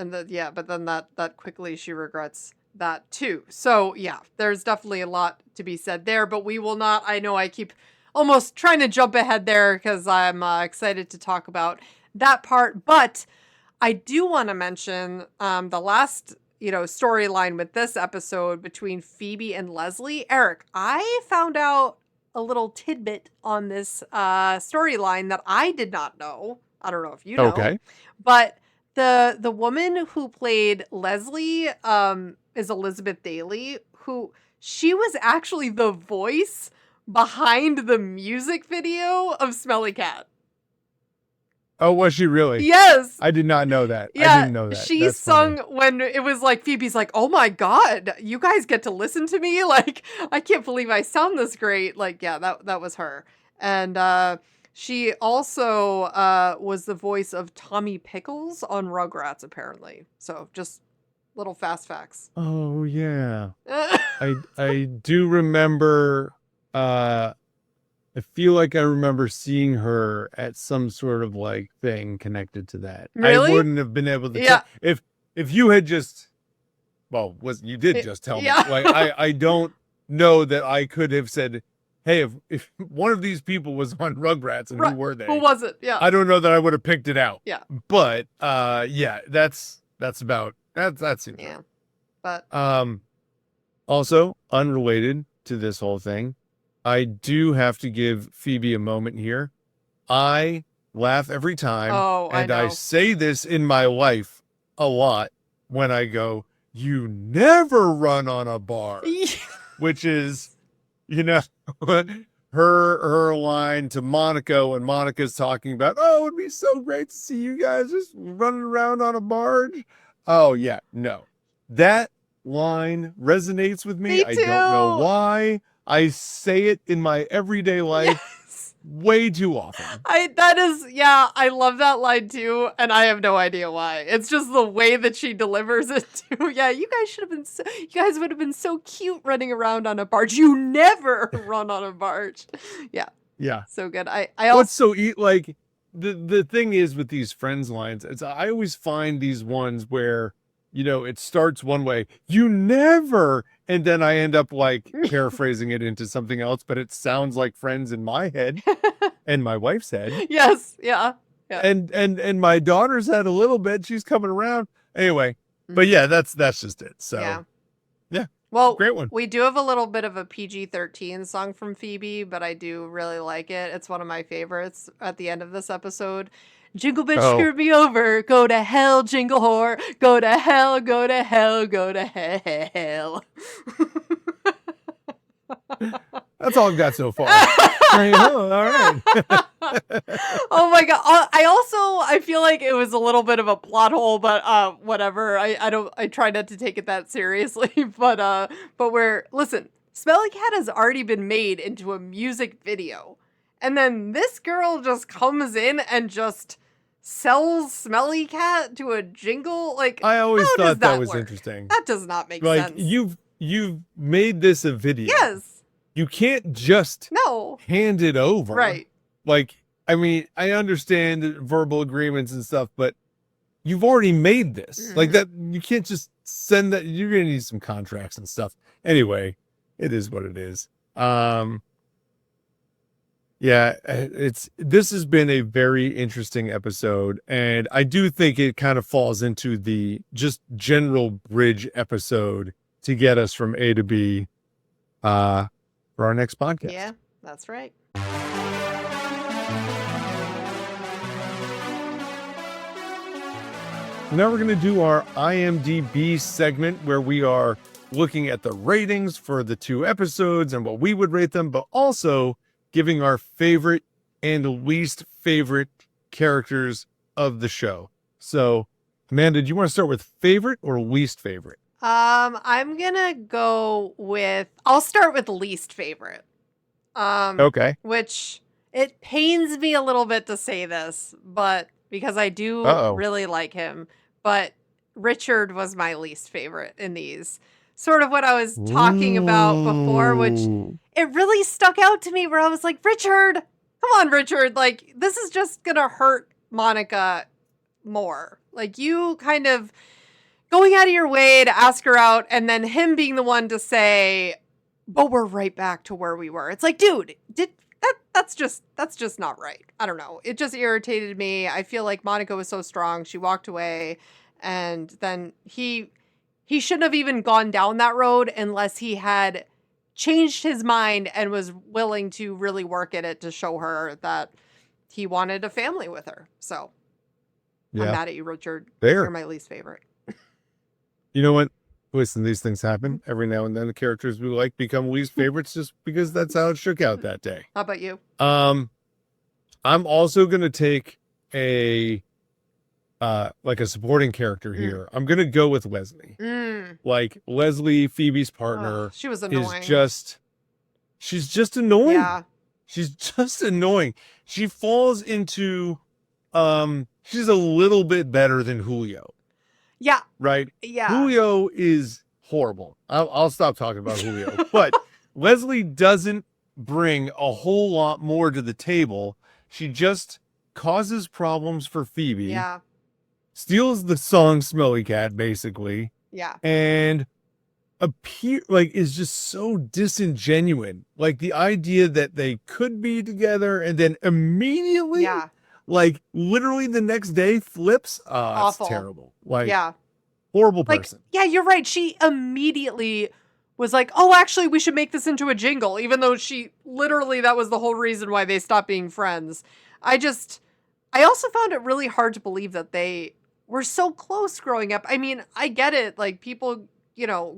that quickly she regrets that too. So yeah, there's definitely a lot to be said there, but we will not. I know I keep almost trying to jump ahead there because I'm excited to talk about that part, but I do want to mention the last storyline with this episode between Phoebe and Leslie. Eric, I found out a little tidbit on this storyline that I did not know. I don't know if you know. Okay. But the woman who played Leslie is Elizabeth Daly, who she was actually the voice behind the music video of Smelly Cat. Oh, was she really? Yes. I did not know that. Yeah, I didn't know that. She That's sung funny. when it was like Phoebe's like, "Oh my God, you guys get to listen to me? Like, I can't believe I sound this great." Like, yeah, that was her. And she also was the voice of Tommy Pickles on Rugrats, apparently. So just little fast facts. Oh yeah. I do remember I feel like I remember seeing her at some sort of like thing connected to that. Really? I wouldn't have been able to Yeah. if you had just you did just tell me. Like I don't know that I could have said, hey, if one of these people was on Rugrats and who were they? Who was it? Yeah. I don't know that I would have picked it out. Yeah. But yeah, that's about that's it. Yeah. But also unrelated to this whole thing, I do have to give Phoebe a moment here. I laugh every time. Oh, and I know. I say this in my life a lot when I go, "You never run on a bar," which is, her line to Monica when Monica's talking about, "Oh, it would be so great to see you guys just running around on a barge." Oh yeah, no. That line resonates with me. Me I don't know why. I say it in my everyday life way too often. I love that line too, and I have no idea why. It's just the way that she delivers it too. Yeah, you guys would have been so cute running around on a barge. You never run on a barge. Yeah. Yeah. So good. I also like the thing is with these Friends lines, I always find these ones where it starts one way, "You never," and then I end up like paraphrasing it into something else, but it sounds like Friends in my head and my wife's head. Yes, yeah. And my daughter's had a little bit. She's coming around. Anyway, but yeah, that's just it. So yeah. Well, great one. We do have a little bit of a PG-13 song from Phoebe, but I do really like it. It's one of my favorites at the end of this episode. "Jingle bitch, screw me over. Go to hell, jingle whore. Go to hell, go to hell, go to hell." That's all I've got so far. All right. Oh my God. I feel like it was a little bit of a plot hole, but whatever. I try not to take it that seriously, but listen, Smelly Cat has already been made into a music video. And then this girl just comes in and just sells Smelly Cat to a jingle. Like, I always thought that was work? interesting. That does not make like, sense. You've made this a video. Yes. You can't just No. hand it over. Right. Like, I mean, I understand verbal agreements and stuff, but you've already made this. Like that, you can't just send that. You're going to need some contracts and stuff. Anyway, it is what it is. Yeah, this has been a very interesting episode, and I do think it kind of falls into the just general bridge episode to get us from A to B for our next podcast. Yeah, that's right. Now we're going to do our IMDb segment where we are looking at the ratings for the 2 episodes and what we would rate them, but also giving our favorite and least favorite characters of the show. So, Amanda, do you want to start with favorite or least favorite? I'm gonna go with, I'll start with least favorite. Okay. Which, it pains me a little bit to say this, but because I do really like him, but Richard was my least favorite in these. Sort of what I was talking about before, which it really stuck out to me where I was like, Richard, come on, Richard. Like, this is just going to hurt Monica more. Like, you kind of going out of your way to ask her out and then him being the one to say, but we're right back to where we were. It's like, dude, that's just not right. I don't know. It just irritated me. I feel like Monica was so strong. She walked away and then he shouldn't have even gone down that road unless he had changed his mind and was willing to really work at it to show her that he wanted a family with her. So I'm mad at you, Richard. You're my least favorite. You know what? Listen, these things happen every now and then. The characters we like become least favorites just because that's how it shook out that day. How about you? I'm also going to take a supporting character here. I'm going to go with Leslie. Like Leslie, Phoebe's partner. She was annoying. She's just annoying. Yeah. She's just annoying. She falls into, she's a little bit better than Julio. Yeah. Right? Yeah. Julio is horrible. I'll stop talking about Julio. But Leslie doesn't bring a whole lot more to the table. She just causes problems for Phoebe. Yeah. Steals the song Smelly Cat, basically. Yeah. And is just so disingenuous. Like the idea that they could be together and then immediately like literally the next day flips. Awful. It's terrible. Like horrible person. Yeah, you're right. She immediately was like, oh, actually, we should make this into a jingle, even though that was the whole reason why they stopped being friends. I also found it really hard to believe that they were so close growing up. I mean, I get it. Like people,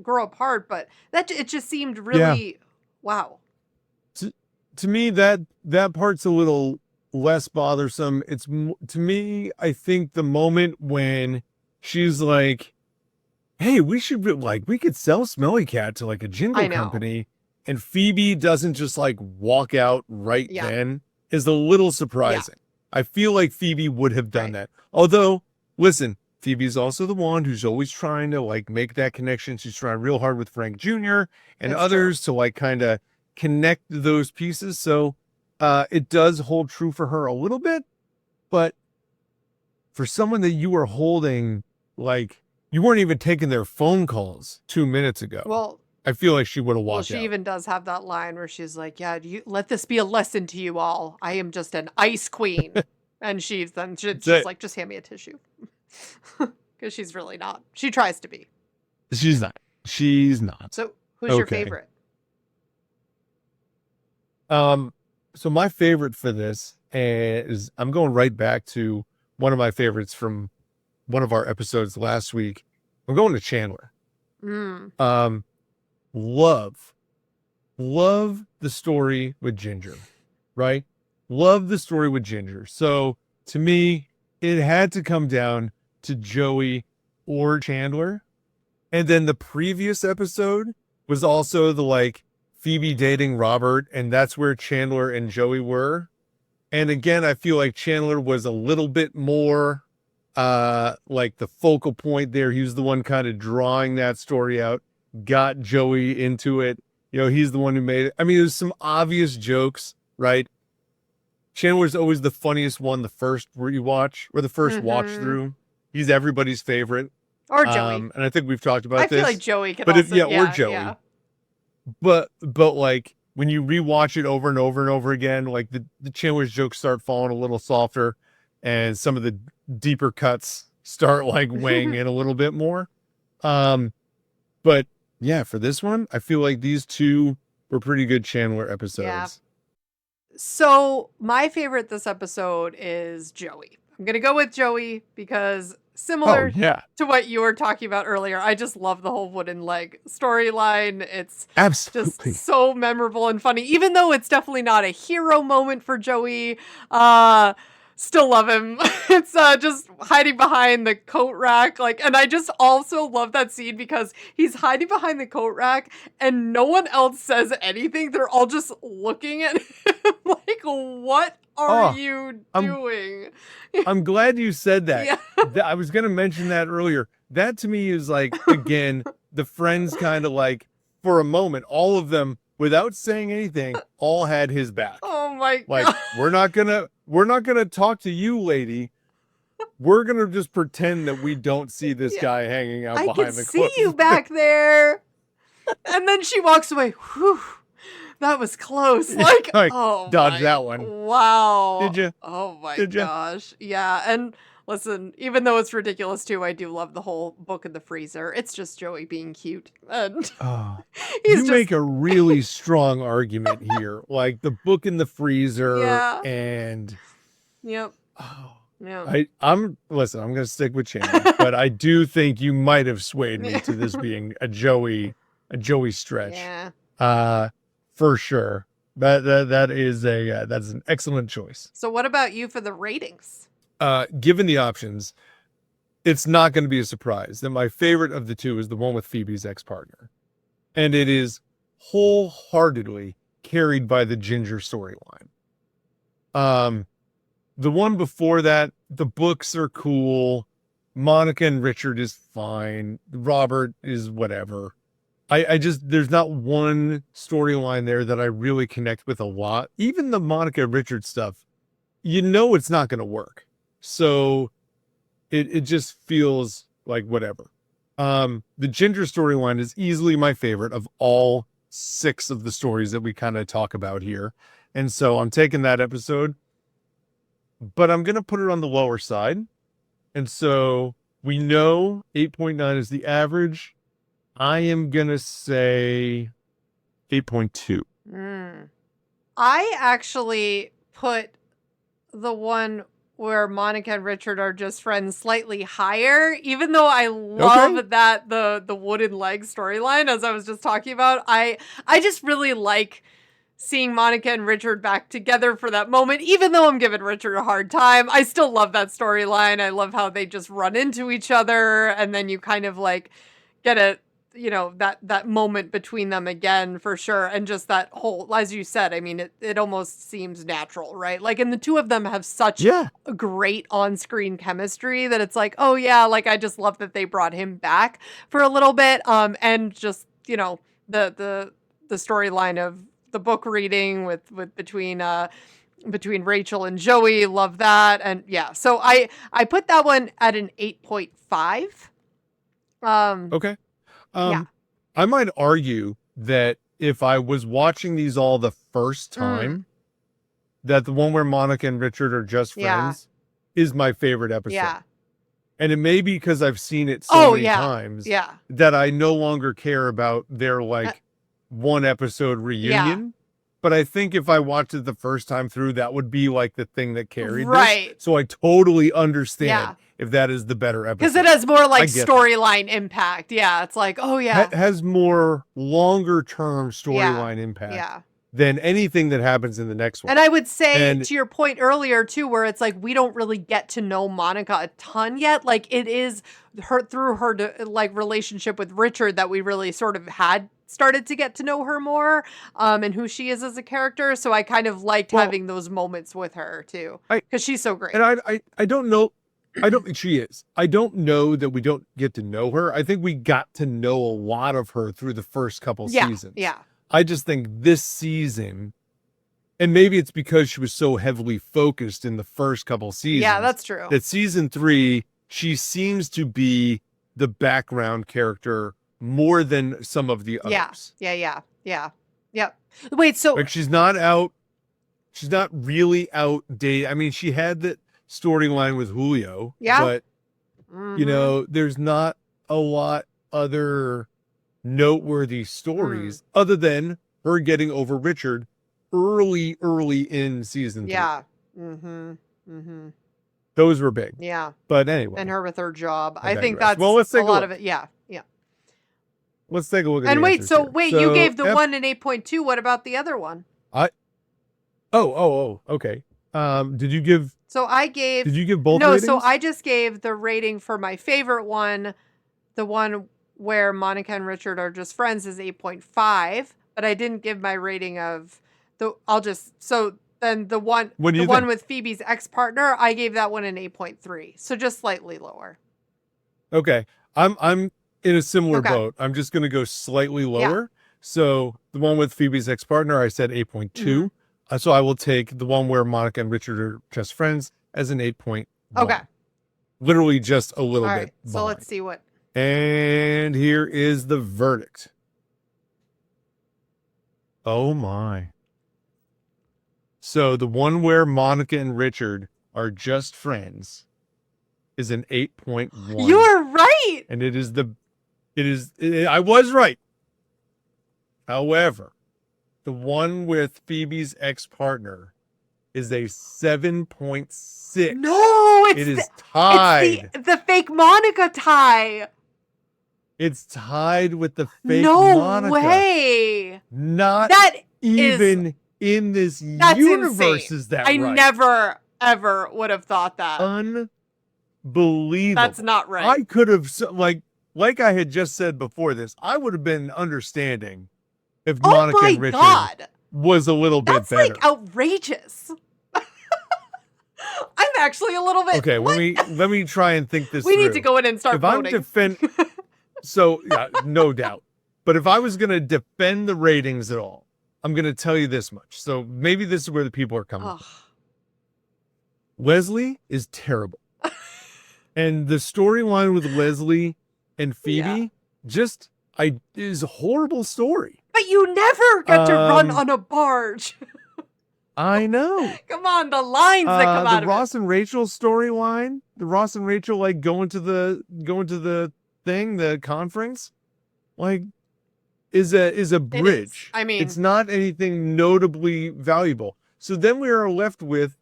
grow apart, but it just seemed really, wow. To me, that part's a little less bothersome. It's to me, I think the moment when she's like, hey, we could sell Smelly Cat to like a jingle company, and Phoebe doesn't just like walk out then is a little surprising. I feel like Phoebe would have done that. Although, listen, Phoebe's also the one who's always trying to like make that connection. She's trying real hard with Frank Jr. and others to like kind of connect those pieces. So it does hold true for her a little bit, but for someone that you were holding, like you weren't even taking their phone calls 2 minutes ago. Well, I feel like she would have walked out. She even does have that line where she's like, yeah, let this be a lesson to you all. I am just an ice queen. And she's just like, just hand me a tissue. Because she's really not. She tries to be. She's not. So who's your favorite? So my favorite for this is I'm going right back to one of my favorites from one of our episodes last week. I'm going to Chandler. Love the story with Ginger, right? Love the story with Ginger. So to me, it had to come down to Joey or Chandler. And then the previous episode was also the like Phoebe dating Robert, and that's where Chandler and Joey were. And again, I feel like Chandler was a little bit more like the focal point there. He was the one kind of drawing that story out, got Joey into it. He's the one who made it. I mean, there's some obvious jokes, right? Chandler's always the funniest one, the first rewatch or the first watch through. He's everybody's favorite. Or Joey. And I think we've talked about this. I feel like Joey can but also, or Joey. Yeah. But like when you rewatch it over and over and over again, like the Chandler's jokes start falling a little softer and some of the deeper cuts start like weighing in a little bit more. But yeah, for this one, I feel like these two were pretty good Chandler episodes. Yeah. So my favorite this episode is Joey. I'm going to go with Joey because similar to what you were talking about earlier, I just love the whole wooden leg storyline. It's absolutely just so memorable and funny, even though it's definitely not a hero moment for Joey. Still love him. It's just hiding behind the coat rack. And I just also love that scene because he's hiding behind the coat rack and no one else says anything. They're all just looking at him like, what are you doing? I'm glad you said that. Yeah. I was going to mention that earlier. That to me is like, again, the friends kind of like, for a moment, all of them, without saying anything, all had his back. Oh my God. Like, we're not gonna talk to you, lady. We're gonna just pretend that we don't see this guy hanging out behind the clothes. I can see you back there. And then she walks away. Whew, that was close. Like dodge that one. Wow. Did you? Oh my gosh. Yeah. And listen, even though it's ridiculous too, I do love the whole book in the freezer. It's just Joey being cute. And make a really strong argument here. Like the book in the freezer and Yep. Oh. Yeah. I'm gonna stick with Chandler, but I do think you might have swayed me to this being a Joey stretch. Yeah. For sure. That is that's an excellent choice. So what about you for the ratings? Given the options, it's not going to be a surprise that my favorite of the two is the one with Phoebe's ex-partner. And it is wholeheartedly carried by the Ginger storyline. The one before that, the books are cool. Monica and Richard is fine. Robert is whatever. I just, there's not one storyline there that I really connect with a lot. Even the Monica and Richard stuff, it's not going to work. So it just feels like whatever. The Ginger storyline is easily my favorite of all 6 of the stories that we kind of talk about here. And so I'm taking that episode, but I'm going to put it on the lower side. And so we know 8.9 is the average. I am going to say 8.2. I actually put the one where Monica and Richard are just friends slightly higher, even though I love that the wooden leg storyline, as I was just talking about. I just really like seeing Monica and Richard back together for that moment, even though I'm giving Richard a hard time. I still love that storyline. I love how they just run into each other and then you kind of like get a that moment between them again, for sure. And just that whole, as you said, I mean, it almost seems natural, right? Like, and the two of them have such a great on-screen chemistry that it's like, oh yeah, like I just love that they brought him back for a little bit. And just, the storyline of the book reading with between Rachel and Joey, love that. And yeah, so I put that one at an 8.5. Okay. I might argue that if I was watching these all the first time, that the one where Monica and Richard are just friends is my favorite episode. Yeah. And it may be because I've seen it so many times Yeah. that I no longer care about their one episode reunion. But I think if I watched it the first time through, that would be like the thing that carried this. So I totally understand if that is the better episode. Because it has more like storyline impact. Yeah. It's like, oh yeah. It has more longer term storyline impact than anything that happens in the next one. And I would say to your point earlier too, where it's like, we don't really get to know Monica a ton yet. Like it is through her relationship with Richard that we really sort of started to get to know her more, and who she is as a character. So I kind of liked having those moments with her too, because she's so great. And I don't know. I don't think she is. I don't know that we don't get to know her. I think we got to know a lot of her through the first couple seasons. Yeah. I just think this season and maybe it's because she was so heavily focused in the first couple seasons. Yeah, that's true. That season 3, she seems to be the background character more than some of the others. Yeah. Yep. Wait, so like she's not really outdated. I mean, she had the storyline with Julio, but you know, there's not a lot other noteworthy stories other than her getting over Richard early in season 3. Yeah. Those were big. Yeah. But anyway. And her with her job. I think digress. that's let's take a lot of it. Yeah. Let's take a look at and the wait, answers so here. wait, you gave the one an 8.2. What about the other one? Okay. Did you give both ratings? So I just gave the rating for my favorite one, the one where Monica and Richard are just friends, is 8.5, but I didn't give my rating of then the one with Phoebe's ex-partner, I gave that one an 8.3. So just slightly lower. Okay. I'm in a similar boat. I'm just going to go slightly lower. Yeah. So the one with Phoebe's ex-partner, I said 8.2. So I will take the one where Monica and Richard are just friends as an 8.1. Okay. Literally just a little bit. All right. So let's see what. And here is the verdict. Oh my. So the one where Monica and Richard are just friends is an 8.1. You were right. And I was right. However, the one with Phoebe's ex-partner is a 7.6. No, it is tied. It's the fake Monica tie. It's tied with the fake Monica. No way. Not that even in this universe insane. Is that right? I never, ever would have thought that. Unbelievable. That's not right. I could have, like I had just said before this, I would have been understanding if Monica and Richard was a little bit better. That's like outrageous. I'm actually a little bit. Okay, let me try and think this we through. need to go in and start voting. So yeah, no doubt. But if I was going to defend the ratings at all, I'm going to tell you this much. So maybe this is where the people are coming from. Leslie is terrible. And the storyline with Leslie and Phoebe is a horrible story. But you never get to run on a barge. I know. Come on, the lines that come out of it. The Ross and Rachel storyline, the Ross and Rachel like going to the thing, the conference, like is a bridge. I mean, it's not anything notably valuable. So then we are left with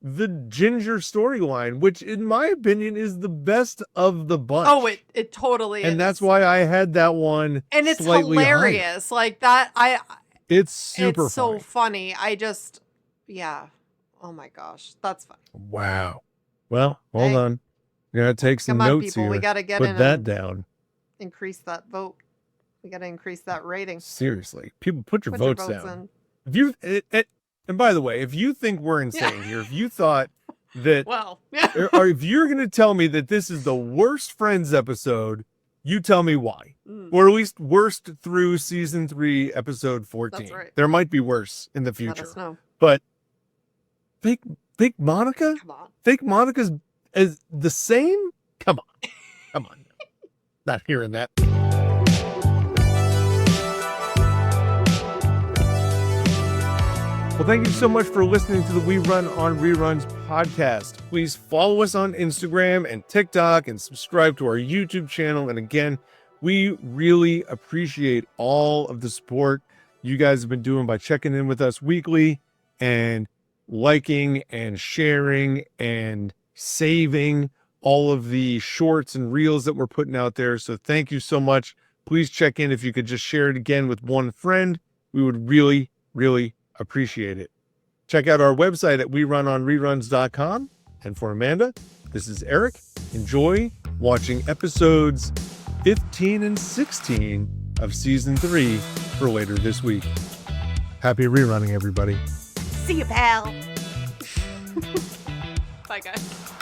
the Ginger storyline, which in my opinion is the best of the bunch. Oh, it totally is. And that's why I had that one. And it's hilarious. Like that. It's super It's so funny. Oh my gosh. That's funny. Wow. Well, hold on. We're going to take some notes people. here. We got to get Put that down. Increase that vote. We got to increase that rating. Seriously. People, put your votes down. And by the way, if you think we're insane here, if you thought that, or if you're going to tell me that this is the worst Friends episode, you tell me why. Or at least worst through season 3, episode 14. That's right. There might be worse in the future. Let us know. But fake Monica? Come on. Fake Monica's as the same? Come on. Not hearing that. Well, thank you so much for listening to the We Run on Reruns podcast. Please follow us on Instagram and TikTok and subscribe to our YouTube channel. And again, we really appreciate all of the support you guys have been doing by checking in with us weekly and liking and sharing and saving all of the shorts and reels that we're putting out there. So thank you so much. Please check in. If you could just share it again with one friend, we would really, really appreciate it. Check out our website at werunonreruns.com. And for Amanda, this is Eric. Enjoy watching episodes 15 and 16 of season 3 for later this week. Happy rerunning, everybody. See you, pal. Bye, guys.